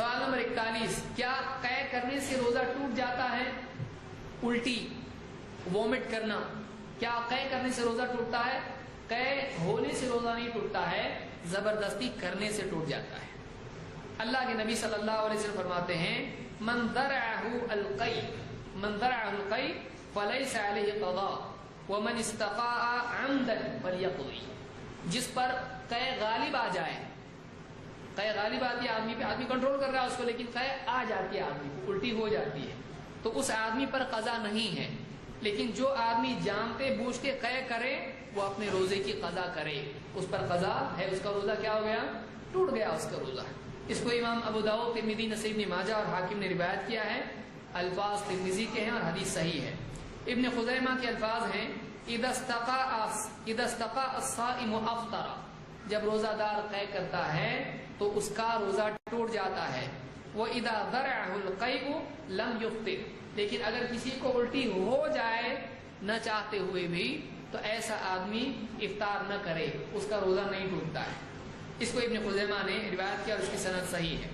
سوال نمبر 41، کیا قے کرنے سے روزہ ٹوٹ جاتا ہے؟ الٹی وومٹ کرنا، کیا قے کرنے سے روزہ ٹوٹتا ہے؟ قے ہونے سے روزہ نہیں ٹوٹتا ہے، زبردستی کرنے سے ٹوٹ جاتا ہے۔ اللہ کے نبی صلی اللہ علیہ وسلم فرماتے ہیں من ذرعہ القی فلیس علیہ قضاء ومن استقاء عمدا فلیقضی۔ جس پر قے غالب آ جائے، قے غالب آتی ہے آدمی پہ، آدمی کنٹرول کر رہا ہے اس کو، لیکن قے آ جاتی ہے آدمی کو، الٹی ہو جاتی ہے، تو اس آدمی پر قضا نہیں ہے۔ لیکن جو آدمی جانتے بوجھتے قے کرے وہ اپنے روزے کی قضا کرے، اس پر قضا ہے، اس کا روزہ کیا ہو گیا؟ ٹوٹ گیا اس کا روزہ۔ اس کو امام ابو داؤد، ترمذی، نسائی، ابن ماجہ اور حاکم نے روایت کیا ہے۔ الفاظ ترمذی کے ہیں اور حدیث صحیح ہے۔ ابن خزیمہ کے الفاظ ہیں اذا استقاء الصائم افطر، جب روزہ دار قے کرتا ہے تو اس کا روزہ ٹوٹ جاتا ہے۔ وَإِذَا ذَرَعَهُ الْقَيْءُ لَمْ يُفْطِرْ، لیکن اگر کسی کو الٹی ہو جائے نہ چاہتے ہوئے بھی تو ایسا آدمی افطار نہ کرے، اس کا روزہ نہیں ٹوٹتا ہے۔ اس کو ابن خزیمہ نے روایت کیا اور اس کی سند صحیح ہے۔